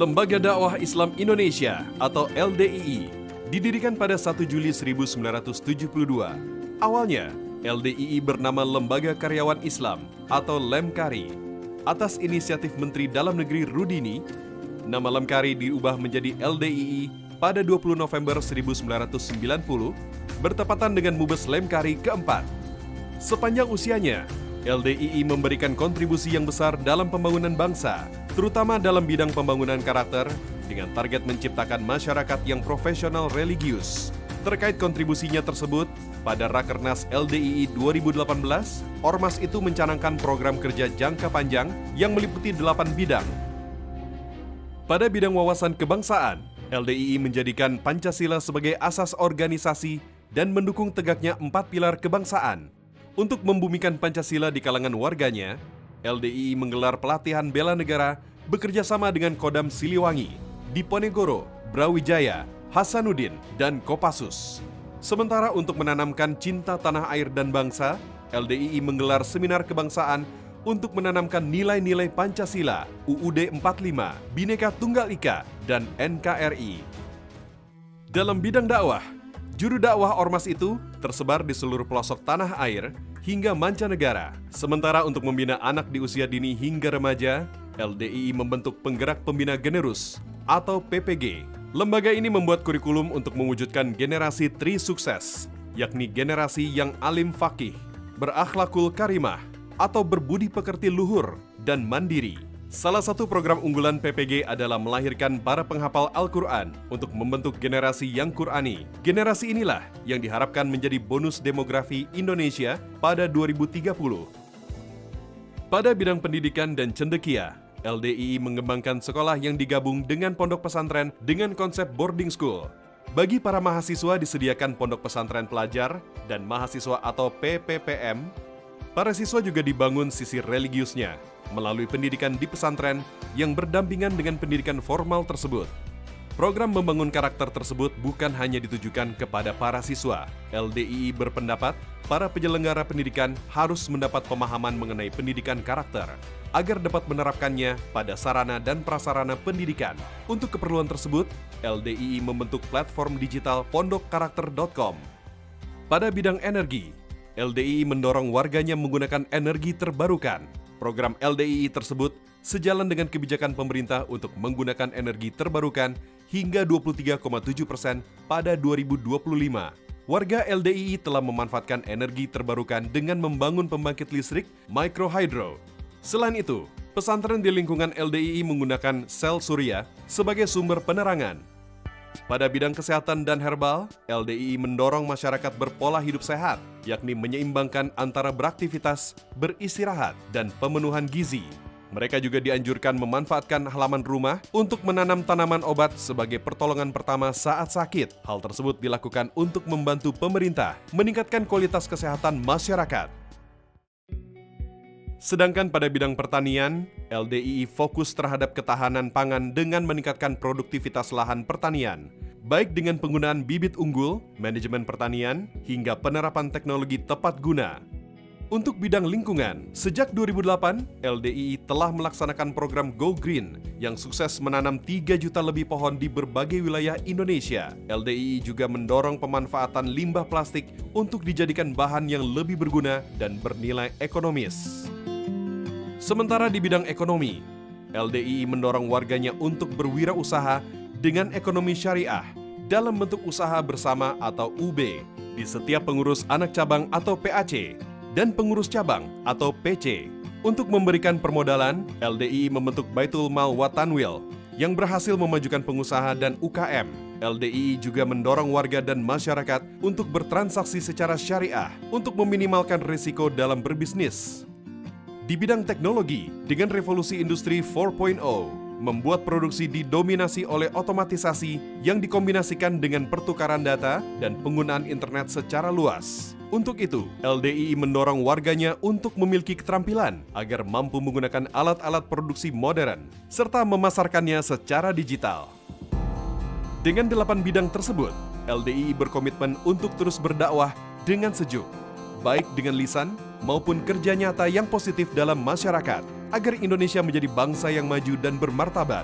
Lembaga Dakwah Islam Indonesia atau LDII didirikan pada 1 Juli 1972. Awalnya, LDII bernama Lembaga Karyawan Islam atau Lemkari. Atas inisiatif Menteri Dalam Negeri Rudini, nama Lemkari diubah menjadi LDII pada 20 November 1990, bertepatan dengan Mubes Lemkari keempat. Sepanjang usianya, LDII memberikan kontribusi yang besar dalam pembangunan bangsa, terutama dalam bidang pembangunan karakter, dengan target menciptakan masyarakat yang profesional religius. Terkait kontribusinya tersebut, pada Rakernas LDII 2018, Ormas itu mencanangkan program kerja jangka panjang yang meliputi 8 bidang. Pada bidang wawasan kebangsaan, LDII menjadikan Pancasila sebagai asas organisasi dan mendukung tegaknya 4 pilar kebangsaan. Untuk membumikan Pancasila di kalangan warganya, LDII menggelar pelatihan bela negara bekerja sama dengan Kodam Siliwangi, Diponegoro, Brawijaya, Hasanuddin, dan Kopassus. Sementara untuk menanamkan cinta tanah air dan bangsa, LDII menggelar seminar kebangsaan untuk menanamkan nilai-nilai Pancasila, UUD 45, Bhinneka Tunggal Ika, dan NKRI. Dalam bidang dakwah, juru dakwah Ormas itu tersebar di seluruh pelosok tanah air hingga mancanegara. Sementara untuk membina anak di usia dini hingga remaja, LDII membentuk Penggerak Pembina Generus atau PPG. Lembaga ini membuat kurikulum untuk mewujudkan generasi Tri Sukses, yakni generasi yang alim fakih, berakhlakul karimah, atau berbudi pekerti luhur dan mandiri. Salah satu program unggulan PPG adalah melahirkan para penghafal Al-Quran untuk membentuk generasi yang Qurani. Generasi inilah yang diharapkan menjadi bonus demografi Indonesia pada 2030. Pada bidang pendidikan dan cendekia, LDII mengembangkan sekolah yang digabung dengan pondok pesantren dengan konsep boarding school. Bagi para mahasiswa disediakan pondok pesantren pelajar dan mahasiswa atau PPPM. Para siswa juga dibangun sisi religiusnya melalui pendidikan di pesantren yang berdampingan dengan pendidikan formal tersebut. Program membangun karakter tersebut bukan hanya ditujukan kepada para siswa. LDII berpendapat para penyelenggara pendidikan harus mendapat pemahaman mengenai pendidikan karakter agar dapat menerapkannya pada sarana dan prasarana pendidikan. Untuk keperluan tersebut, LDII membentuk platform digital pondokkarakter.com. Pada bidang energi, LDII mendorong warganya menggunakan energi terbarukan. Program LDII tersebut sejalan dengan kebijakan pemerintah untuk menggunakan energi terbarukan hingga 23,7% pada 2025. Warga LDII telah memanfaatkan energi terbarukan dengan membangun pembangkit listrik microhydro. Selain itu, pesantren di lingkungan LDII menggunakan sel surya sebagai sumber penerangan. Pada bidang kesehatan dan herbal, LDII mendorong masyarakat berpola hidup sehat, yakni menyeimbangkan antara beraktivitas, beristirahat, dan pemenuhan gizi. Mereka juga dianjurkan memanfaatkan halaman rumah untuk menanam tanaman obat sebagai pertolongan pertama saat sakit. Hal tersebut dilakukan untuk membantu pemerintah meningkatkan kualitas kesehatan masyarakat. Sedangkan pada bidang pertanian, LDII fokus terhadap ketahanan pangan dengan meningkatkan produktivitas lahan pertanian, baik dengan penggunaan bibit unggul, manajemen pertanian, hingga penerapan teknologi tepat guna. Untuk bidang lingkungan, sejak 2008, LDII telah melaksanakan program Go Green yang sukses menanam 3 juta lebih pohon di berbagai wilayah Indonesia. LDII juga mendorong pemanfaatan limbah plastik untuk dijadikan bahan yang lebih berguna dan bernilai ekonomis. Sementara di bidang ekonomi, LDII mendorong warganya untuk berwirausaha dengan ekonomi syariah dalam bentuk usaha bersama atau UB di setiap pengurus anak cabang atau PAC dan pengurus cabang atau PC. Untuk memberikan permodalan, LDII membentuk Baitul Mal wa Tanwil yang berhasil memajukan pengusaha dan UKM. LDII juga mendorong warga dan masyarakat untuk bertransaksi secara syariah untuk meminimalkan risiko dalam berbisnis. Di bidang teknologi, dengan revolusi industri 4.0, membuat produksi didominasi oleh otomatisasi yang dikombinasikan dengan pertukaran data dan penggunaan internet secara luas. Untuk itu, LDII mendorong warganya untuk memiliki keterampilan agar mampu menggunakan alat-alat produksi modern, serta memasarkannya secara digital. Dengan 8 bidang tersebut, LDII berkomitmen untuk terus berdakwah dengan sejuk, baik dengan lisan maupun kerja nyata yang positif dalam masyarakat, agar Indonesia menjadi bangsa yang maju dan bermartabat.